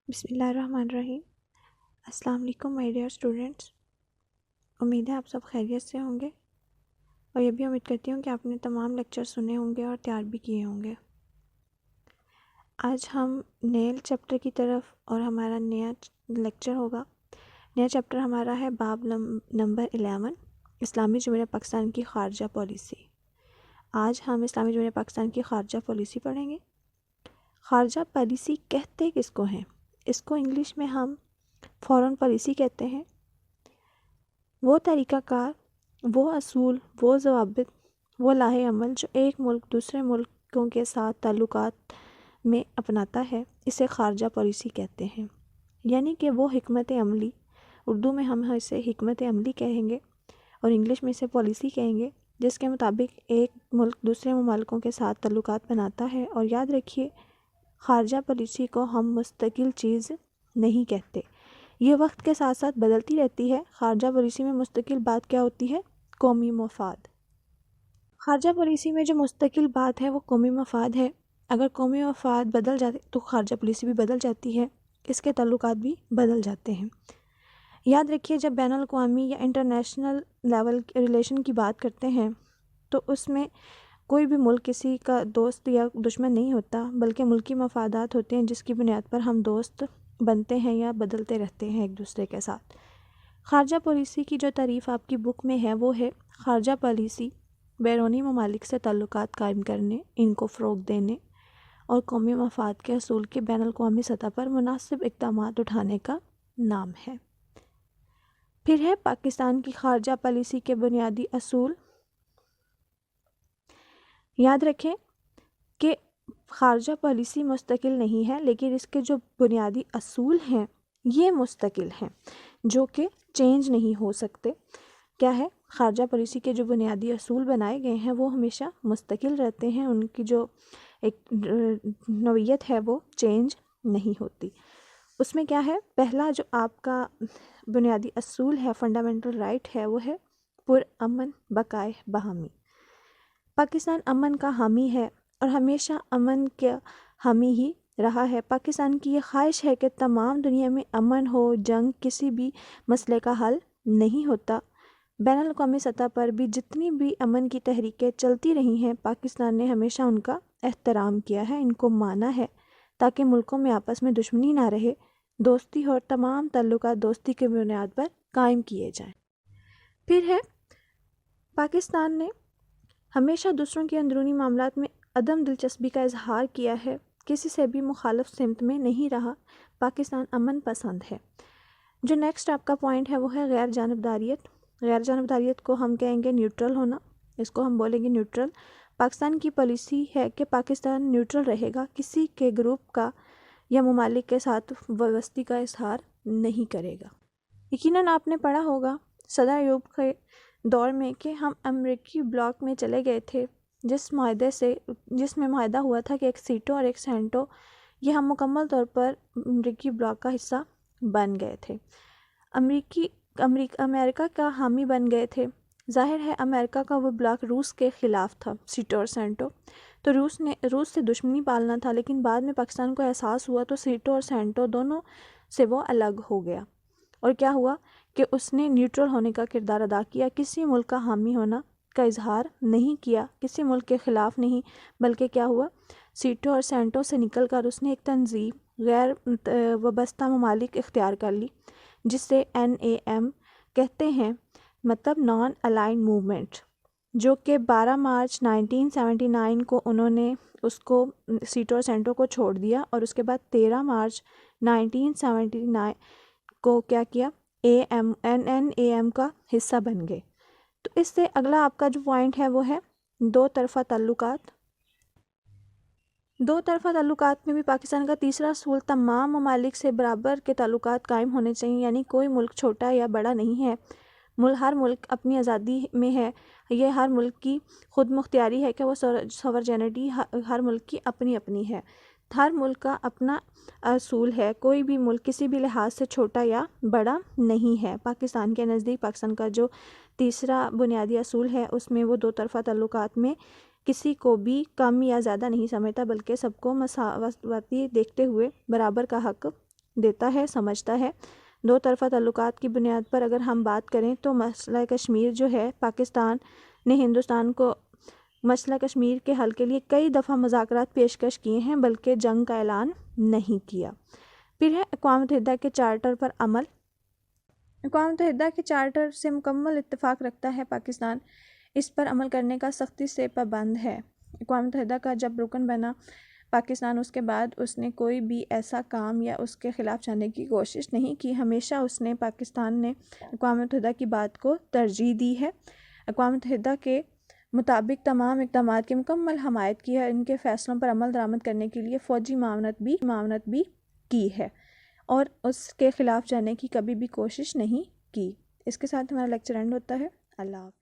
بسم اللہ الرحمن الرحیم۔ السلام علیکم مائی ڈیئر اسٹوڈنٹس، امید ہے آپ سب خیریت سے ہوں گے اور یہ بھی امید کرتی ہوں کہ آپ نے تمام لیکچر سنے ہوں گے اور تیار بھی کیے ہوں گے۔ آج ہم نئے چیپٹر کی طرف اور ہمارا نیا لیکچر ہوگا۔ نیا چیپٹر ہمارا ہے باب نمبر 11، اسلامی جمہوریہ پاکستان کی خارجہ پالیسی۔ آج ہم اسلامی جمہوریہ پاکستان کی خارجہ پالیسی پڑھیں گے۔ خارجہ پالیسی کہتے کس کو ہیں؟ اس کو انگلش میں ہم فارن پالیسی کہتے ہیں۔ وہ طریقہ کار، وہ اصول، وہ ضوابط، وہ لاہ عمل جو ایک ملک دوسرے ملکوں کے ساتھ تعلقات میں اپناتا ہے، اسے خارجہ پالیسی کہتے ہیں۔ یعنی کہ وہ حکمت عملی، اردو میں ہم اسے حکمت عملی کہیں گے اور انگلش میں اسے پالیسی کہیں گے، جس کے مطابق ایک ملک دوسرے ممالکوں کے ساتھ تعلقات بناتا ہے۔ اور یاد رکھیے، خارجہ پالیسی کو ہم مستقل چیز نہیں کہتے، یہ وقت کے ساتھ ساتھ بدلتی رہتی ہے۔ خارجہ پالیسی میں مستقل بات کیا ہوتی ہے؟ قومی مفاد۔ خارجہ پالیسی میں جو مستقل بات ہے وہ قومی مفاد ہے۔ اگر قومی مفاد بدل جاتے تو خارجہ پالیسی بھی بدل جاتی ہے، اس کے تعلقات بھی بدل جاتے ہیں۔ یاد رکھیے، جب بین الاقوامی یا انٹرنیشنل لیول ریلیشن کی بات کرتے ہیں تو اس میں کوئی بھی ملک کسی کا دوست یا دشمن نہیں ہوتا، بلکہ ملکی مفادات ہوتے ہیں جس کی بنیاد پر ہم دوست بنتے ہیں یا بدلتے رہتے ہیں ایک دوسرے کے ساتھ۔ خارجہ پالیسی کی جو تعریف آپ کی بک میں ہے وہ ہے: خارجہ پالیسی بیرونی ممالک سے تعلقات قائم کرنے، ان کو فروغ دینے اور قومی مفاد کے اصول کے بین الاقوامی سطح پر مناسب اقدامات اٹھانے کا نام ہے۔ پھر ہے پاکستان کی خارجہ پالیسی کے بنیادی اصول۔ یاد رکھیں کہ خارجہ پالیسی مستقل نہیں ہے، لیکن اس کے جو بنیادی اصول ہیں یہ مستقل ہیں، جو کہ چینج نہیں ہو سکتے۔ کیا ہے؟ خارجہ پالیسی کے جو بنیادی اصول بنائے گئے ہیں وہ ہمیشہ مستقل رہتے ہیں، ان کی جو ایک نوعیت ہے وہ چینج نہیں ہوتی۔ اس میں کیا ہے؟ پہلا جو آپ کا بنیادی اصول ہے، فنڈامنٹل رائٹ ہے، وہ ہے پرامن بقائے باہمی۔ پاکستان امن کا حامی ہے اور ہمیشہ امن کا حامی ہی رہا ہے۔ پاکستان کی یہ خواہش ہے کہ تمام دنیا میں امن ہو، جنگ کسی بھی مسئلے کا حل نہیں ہوتا۔ بین الاقوامی سطح پر بھی جتنی بھی امن کی تحریکیں چلتی رہی ہیں، پاکستان نے ہمیشہ ان کا احترام کیا ہے، ان کو مانا ہے، تاکہ ملکوں میں آپس میں دشمنی نہ رہے، دوستی اور تمام تعلقات دوستی کے بنیاد پر قائم کیے جائیں۔ پھر ہے پاکستان نے ہمیشہ دوسروں کے اندرونی معاملات میں عدم دلچسپی کا اظہار کیا ہے، کسی سے بھی مخالف سمت میں نہیں رہا۔ پاکستان امن پسند ہے۔ جو نیکسٹ آپ کا پوائنٹ ہے وہ ہے غیر جانبداریت۔ غیر جانبداریت کو ہم کہیں گے نیوٹرل ہونا، اس کو ہم بولیں گے نیوٹرل۔ پاکستان کی پالیسی ہے کہ پاکستان نیوٹرل رہے گا، کسی کے گروپ کا یا ممالک کے ساتھ وابستگی کا اظہار نہیں کرے گا۔ یقیناً آپ نے پڑھا ہوگا صدر ایوب کے دور میں کہ ہم امریکی بلاک میں چلے گئے تھے، جس میں معاہدہ ہوا تھا کہ ایک سیٹو اور ایک سینٹو، یہ ہم مکمل طور پر امریکی بلاک کا حصہ بن گئے تھے، امریکہ کا حامی بن گئے تھے۔ ظاہر ہے امریکہ کا وہ بلاک روس کے خلاف تھا، سیٹو اور سینٹو، تو روس سے دشمنی پالنا تھا، لیکن بعد میں پاکستان کو احساس ہوا تو سیٹو اور سینٹو دونوں سے وہ الگ ہو گیا، اور کیا ہوا کہ اس نے نیوٹرل ہونے کا کردار ادا کیا، کسی ملک کا حامی ہونا کا اظہار نہیں کیا، کسی ملک کے خلاف نہیں، بلکہ کیا ہوا، سیٹو اور سینٹو سے نکل کر اس نے ایک تنظیم غیر وابستہ ممالک اختیار کر لی، جس سے NAM کہتے ہیں، مطلب نان الائنڈ موومنٹ، جو کہ 12 مارچ 1979 کو انہوں نے اس کو سیٹو اور سینٹو کو چھوڑ دیا، اور اس کے بعد 13 مارچ 1979 کو کیا کیا، NAM کا حصہ بن گئے۔ تو اس سے اگلا آپ کا جو پوائنٹ ہے وہ ہے دو طرفہ تعلقات۔ دو طرفہ تعلقات میں بھی پاکستان کا تیسرا اصول تمام ممالک سے برابر کے تعلقات قائم ہونے چاہیے، یعنی کوئی ملک چھوٹا یا بڑا نہیں ہے، ہر ملک اپنی آزادی میں ہے، یہ ہر ملک کی خود مختاری ہے کہ وہ سوورجینٹی ہر ملک کی اپنی اپنی ہے، ہر ملک کا اپنا اصول ہے، کوئی بھی ملک کسی بھی لحاظ سے چھوٹا یا بڑا نہیں ہے۔ پاکستان کے نزدیک پاکستان کا جو تیسرا بنیادی اصول ہے اس میں وہ دو طرفہ تعلقات میں کسی کو بھی کم یا زیادہ نہیں سمجھتا، بلکہ سب کو مساواتی دیکھتے ہوئے برابر کا حق دیتا ہے، سمجھتا ہے۔ دو طرفہ تعلقات کی بنیاد پر اگر ہم بات کریں تو مسئلہ کشمیر جو ہے، پاکستان نے ہندوستان کو مسئلہ کشمیر کے حل کے لیے کئی دفعہ مذاکرات پیشکش کیے ہیں، بلکہ جنگ کا اعلان نہیں کیا۔ پھر ہے اقوام متحدہ کے چارٹر پر عمل۔ اقوام متحدہ کے چارٹر سے مکمل اتفاق رکھتا ہے پاکستان، اس پر عمل کرنے کا سختی سے پابند ہے۔ اقوام متحدہ کا جب رکن بنا پاکستان، اس کے بعد اس نے کوئی بھی ایسا کام یا اس کے خلاف جانے کی کوشش نہیں کی۔ ہمیشہ اس نے پاکستان نے اقوام متحدہ کی بات کو ترجیح دی ہے، اقوام متحدہ کے مطابق تمام اقدامات کی مکمل حمایت کی ہے، ان کے فیصلوں پر عمل درآمد کرنے کے لیے فوجی معاونت بھی کی ہے اور اس کے خلاف جانے کی کبھی بھی کوشش نہیں کی۔ اس کے ساتھ ہمارا لیکچر اینڈ ہوتا ہے۔ اللہ حافظ۔